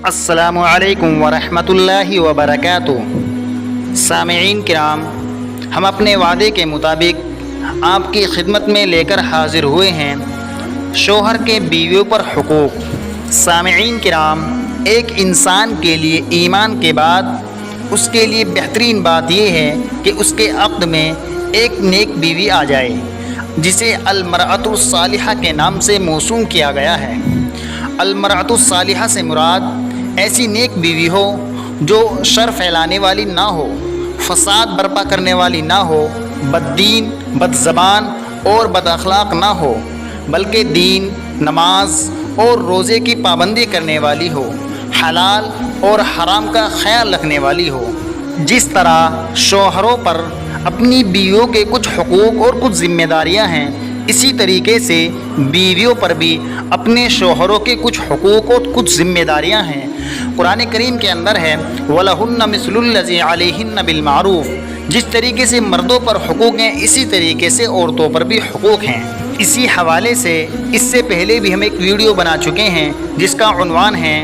السلام علیکم ورحمۃ اللہ وبرکاتہ۔ سامعین کرام، ہم اپنے وعدے کے مطابق آپ کی خدمت میں لے کر حاضر ہوئے ہیں شوہر کے بیویوں پر حقوق۔ سامعین کرام، ایک انسان کے لیے ایمان کے بعد اس کے لیے بہترین بات یہ ہے کہ اس کے عقد میں ایک نیک بیوی آ جائے، جسے المرأۃ الصالحہ کے نام سے موسوم کیا گیا ہے۔ المرأۃ الصالحہ سے مراد ایسی نیک بیوی ہو جو شر پھیلانے والی نہ ہو، فساد برپا کرنے والی نہ ہو، بددین، بد زبان اور بد اخلاق نہ ہو، بلکہ دین، نماز اور روزے کی پابندی کرنے والی ہو، حلال اور حرام کا خیال رکھنے والی ہو۔ جس طرح شوہروں پر اپنی بیویوں کے کچھ حقوق اور کچھ ذمہ داریاں ہیں، اسی طریقے سے بیویوں پر بھی اپنے شوہروں کے کچھ حقوق اور کچھ ذمہ داریاں ہیں۔ قرآن کریم کے اندر ہے وَلَهُنَّ مِثْلُ الَّذِي عَلَيْهِنَّ بِالْمَعْرُوفِ۔ جس طریقے سے مردوں پر حقوق ہیں، اسی طریقے سے عورتوں پر بھی حقوق ہیں۔ اسی حوالے سے اس سے پہلے بھی ہم ایک ویڈیو بنا چکے ہیں جس کا عنوان ہے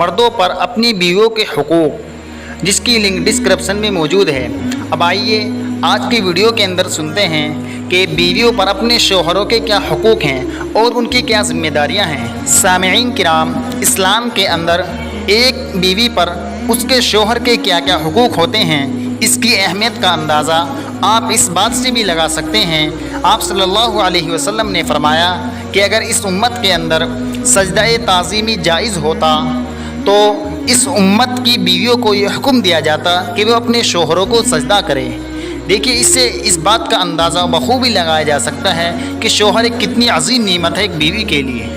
مردوں پر اپنی بیویوں کے حقوق، جس کی لنک ڈسکرپشن میں موجود ہے۔ اب آئیے آج کی ویڈیو کے اندر سنتے ہیں کہ بیویوں پر اپنے شوہروں کے کیا حقوق ہیں اور ان کی کیا ذمہ داریاں ہیں۔ سامعین کرام، اسلام کے اندر ایک بیوی پر اس کے شوہر کے کیا کیا حقوق ہوتے ہیں، اس کی اہمیت کا اندازہ آپ اس بات سے بھی لگا سکتے ہیں۔ آپ صلی اللہ علیہ وسلم نے فرمایا کہ اگر اس امت کے اندر سجدہ تعظیمی جائز ہوتا تو اس امت کی بیویوں کو یہ حکم دیا جاتا کہ وہ اپنے شوہروں کو سجدہ کرے۔ دیکھیے، اس سے اس بات کا اندازہ بخوبی لگایا جا سکتا ہے کہ شوہر ایک کتنی عظیم نعمت ہے ایک بیوی کے لیے۔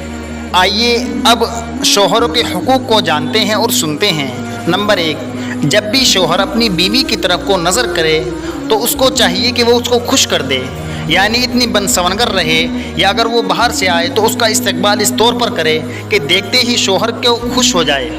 آئیے اب شوہروں کے حقوق کو جانتے ہیں اور سنتے ہیں۔ نمبر 1، جب بھی شوہر اپنی بیوی کی طرف کو نظر کرے تو اس کو چاہیے کہ وہ اس کو خوش کر دے، یعنی اتنی بنسونگر رہے، یا اگر وہ باہر سے آئے تو اس کا استقبال اس طور پر کرے کہ دیکھتے ہی شوہر کو خوش ہو جائے۔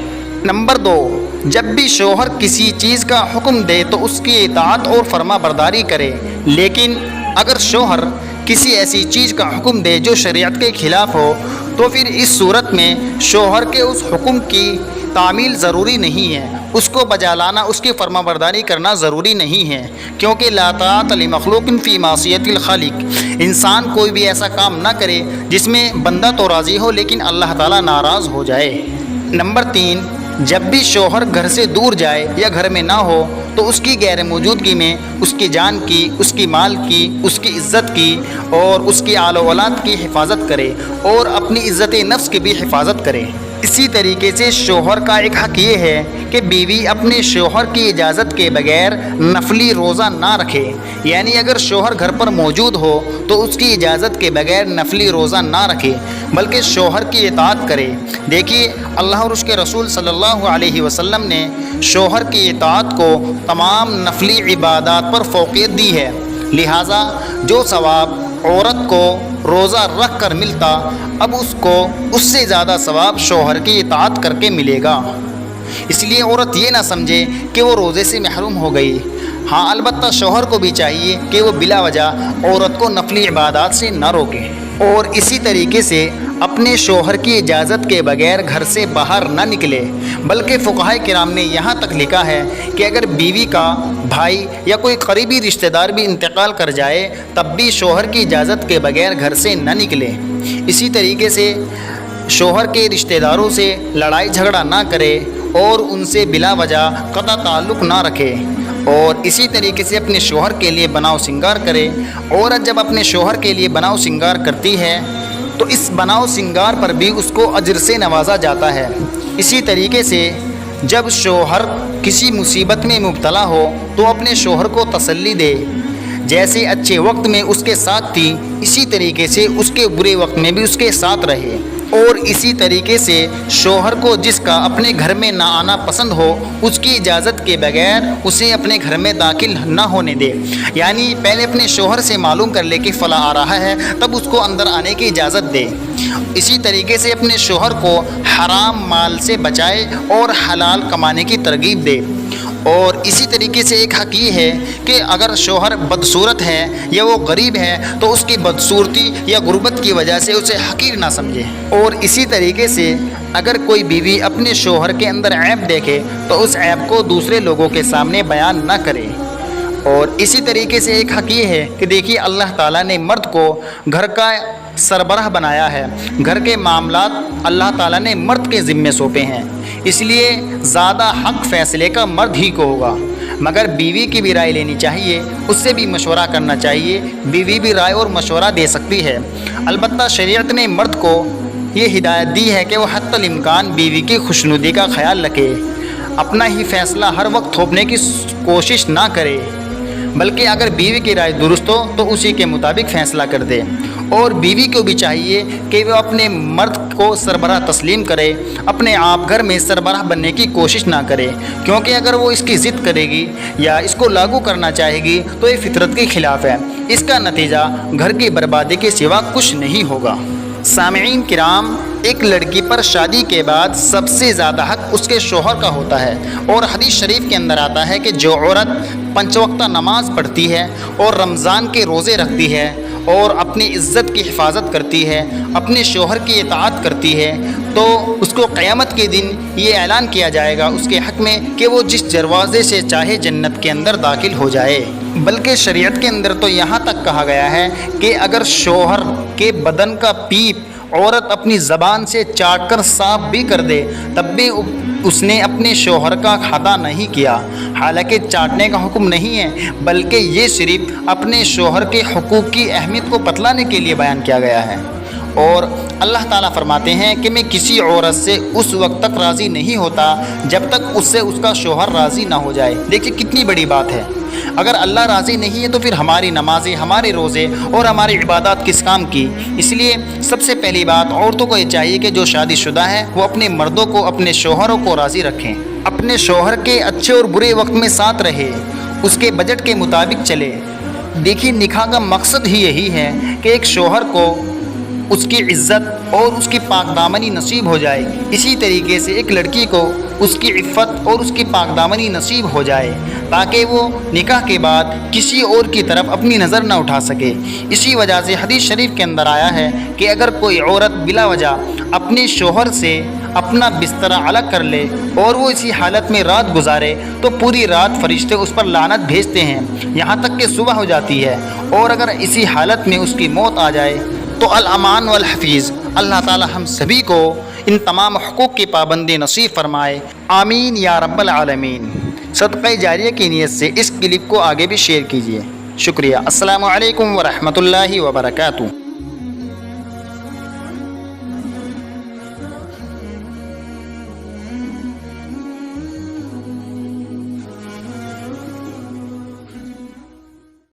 نمبر 2، جب بھی شوہر کسی چیز کا حکم دے تو اس کی اطاعت اور فرما برداری کرے، لیکن اگر شوہر کسی ایسی چیز کا حکم دے جو شریعت کے خلاف ہو تو پھر اس صورت میں شوہر کے اس حکم کی تعمیل ضروری نہیں ہے، اس کو بجا لانا، اس کی فرما برداری کرنا ضروری نہیں ہے، کیونکہ لا طاعۃ لمخلوق فی معصیۃ الخالق۔ انسان کوئی بھی ایسا کام نہ کرے جس میں بندہ تو راضی ہو لیکن اللہ تعالیٰ ناراض ہو جائے۔ نمبر 3، جب بھی شوہر گھر سے دور جائے یا گھر میں نہ ہو تو اس کی غیر موجودگی میں اس کی جان کی، اس کی مال کی، اس کی عزت کی اور اس کی آل و اولاد کی حفاظت کرے اور اپنی عزت نفس کی بھی حفاظت کرے۔ اسی طریقے سے شوہر کا ایک حق یہ ہے کہ بیوی اپنے شوہر کی اجازت کے بغیر نفلی روزہ نہ رکھے، یعنی اگر شوہر گھر پر موجود ہو تو اس کی اجازت کے بغیر نفلی روزہ نہ رکھے بلکہ شوہر کی اطاعت کرے۔ دیکھیے، اللہ اور اس کے رسول صلی اللہ علیہ وسلم نے شوہر کی اطاعت کو تمام نفلی عبادات پر فوقیت دی ہے، لہٰذا جو ثواب عورت کو روزہ رکھ کر ملتا، اب اس کو اس سے زیادہ ثواب شوہر کی اطاعت کر کے ملے گا۔ اس لیے عورت یہ نہ سمجھے کہ وہ روزے سے محروم ہو گئی۔ ہاں، البتہ شوہر کو بھی چاہیے کہ وہ بلا وجہ عورت کو نفلی عبادات سے نہ روکے، اور اسی طریقے سے اپنے شوہر کی اجازت کے بغیر گھر سے باہر نہ نکلے۔ بلکہ فقہاء کرام نے یہاں تک لکھا ہے کہ اگر بیوی کا بھائی یا کوئی قریبی رشتہ دار بھی انتقال کر جائے تب بھی شوہر کی اجازت کے بغیر گھر سے نہ نکلے۔ اسی طریقے سے شوہر کے رشتہ داروں سے لڑائی جھگڑا نہ کرے اور ان سے بلا وجہ قطع تعلق نہ رکھے، اور اسی طریقے سے اپنے شوہر کے لیے بناؤ سنگار کرے۔ عورت جب اپنے شوہر کے لیے بناؤ سنگار کرتی ہے تو اس بناؤ سنگار پر بھی اس کو اجر سے نوازا جاتا ہے۔ اسی طریقے سے جب شوہر کسی مصیبت میں مبتلا ہو تو اپنے شوہر کو تسلی دے، جیسے اچھے وقت میں اس کے ساتھ تھی اسی طریقے سے اس کے برے وقت میں بھی اس کے ساتھ رہے، اور اسی طریقے سے شوہر کو جس کا اپنے گھر میں نہ آنا پسند ہو اس کی اجازت کے بغیر اسے اپنے گھر میں داخل نہ ہونے دے، یعنی پہلے اپنے شوہر سے معلوم کر لے کہ فلاں آ رہا ہے تب اس کو اندر آنے کی اجازت دے۔ اسی طریقے سے اپنے شوہر کو حرام مال سے بچائے اور حلال کمانے کی ترغیب دے، اور اسی طریقے سے ایک حق یہ ہے کہ اگر شوہر بدصورت ہے یا وہ غریب ہے تو اس کی بدصورتی یا غربت کی وجہ سے اسے حقیر نہ سمجھے۔ اور اسی طریقے سے اگر کوئی بیوی اپنے شوہر کے اندر عیب دیکھے تو اس عیب کو دوسرے لوگوں کے سامنے بیان نہ کرے۔ اور اسی طریقے سے ایک حق یہ ہے کہ دیکھیے اللہ تعالیٰ نے مرد کو گھر کا سربراہ بنایا ہے، گھر کے معاملات اللہ تعالیٰ نے مرد کے ذمے سونپے ہیں، اس لیے زیادہ حق فیصلے کا مرد ہی کو ہوگا، مگر بیوی کی بھی رائے لینی چاہیے، اس سے بھی مشورہ کرنا چاہیے، بیوی بھی رائے اور مشورہ دے سکتی ہے۔ البتہ شریعت نے مرد کو یہ ہدایت دی ہے کہ وہ حتی الامکان بیوی کی خوشنودی کا خیال رکھے، اپنا ہی فیصلہ ہر وقت تھوپنے کی کوشش نہ کرے، بلکہ اگر بیوی کی رائے درست ہو تو اسی کے مطابق فیصلہ کر دے۔ اور بیوی کو بھی چاہیے کہ وہ اپنے مرد کو سربراہ تسلیم کرے، اپنے آپ گھر میں سربراہ بننے کی کوشش نہ کرے، کیونکہ اگر وہ اس کی ضد کرے گی یا اس کو لاگو کرنا چاہے گی تو یہ فطرت کے خلاف ہے، اس کا نتیجہ گھر کی بربادی کے سوا کچھ نہیں ہوگا۔ سامعین کرام، ایک لڑکی پر شادی کے بعد سب سے زیادہ حق اس کے شوہر کا ہوتا ہے، اور حدیث شریف کے اندر آتا ہے کہ جو عورت 5 وقتہ نماز پڑھتی ہے اور رمضان کے روزے رکھتی ہے اور اپنی عزت کی حفاظت کرتی ہے، اپنے شوہر کی اطاعت کرتی ہے، تو اس کو قیامت کے دن یہ اعلان کیا جائے گا اس کے حق میں کہ وہ جس دروازے سے چاہے جنت کے اندر داخل ہو جائے۔ بلکہ شریعت کے اندر تو یہاں تک کہا گیا ہے کہ اگر شوہر کے بدن کا پیپ عورت اپنی زبان سے چاٹ کر صاف بھی کر دے تب بھی اس نے اپنے شوہر کا ادا نہیں کیا، حالانکہ چاٹنے کا حکم نہیں ہے، بلکہ یہ صرف اپنے شوہر کے حقوق کی اہمیت کو بتلانے کے لیے بیان کیا گیا ہے۔ اور اللہ تعالیٰ فرماتے ہیں کہ میں کسی عورت سے اس وقت تک راضی نہیں ہوتا جب تک اس سے اس کا شوہر راضی نہ ہو جائے۔ دیکھیے کتنی بڑی بات ہے، اگر اللہ راضی نہیں ہے تو پھر ہماری نمازیں، ہمارے روزے اور ہماری عبادات کس کام کی؟ اس لیے سب سے پہلی بات عورتوں کو یہ چاہیے کہ جو شادی شدہ ہے وہ اپنے مردوں کو، اپنے شوہروں کو راضی رکھیں، اپنے شوہر کے اچھے اور برے وقت میں ساتھ رہے، اس کے بجٹ کے مطابق چلے۔ دیکھیے نکاح کا مقصد ہی یہی ہے کہ ایک شوہر کو اس کی عزت اور اس کی پاک دامنی نصیب ہو جائے، اسی طریقے سے ایک لڑکی کو اس کی عفت اور اس کی پاک دامنی نصیب ہو جائے، تاکہ وہ نکاح کے بعد کسی اور کی طرف اپنی نظر نہ اٹھا سکے۔ اسی وجہ سے حدیث شریف کے اندر آیا ہے کہ اگر کوئی عورت بلا وجہ اپنے شوہر سے اپنا بستر الگ کر لے اور وہ اسی حالت میں رات گزارے تو پوری رات فرشتے اس پر لعنت بھیجتے ہیں یہاں تک کہ صبح ہو جاتی ہے، اور اگر اسی حالت میں اس کی موت آ جائے تو الامان والحفیظ، اللہ تعالی ہم سبھی کو ان تمام حقوق کی پابندی نصیب فرمائے، آمین یا رب العالمین۔ صدقہ جاریہ کی نیت سے اس کلپ کو آگے بھی شیئر کیجیے، شکریہ۔ السلام علیکم ورحمۃ اللہ وبرکاتہ۔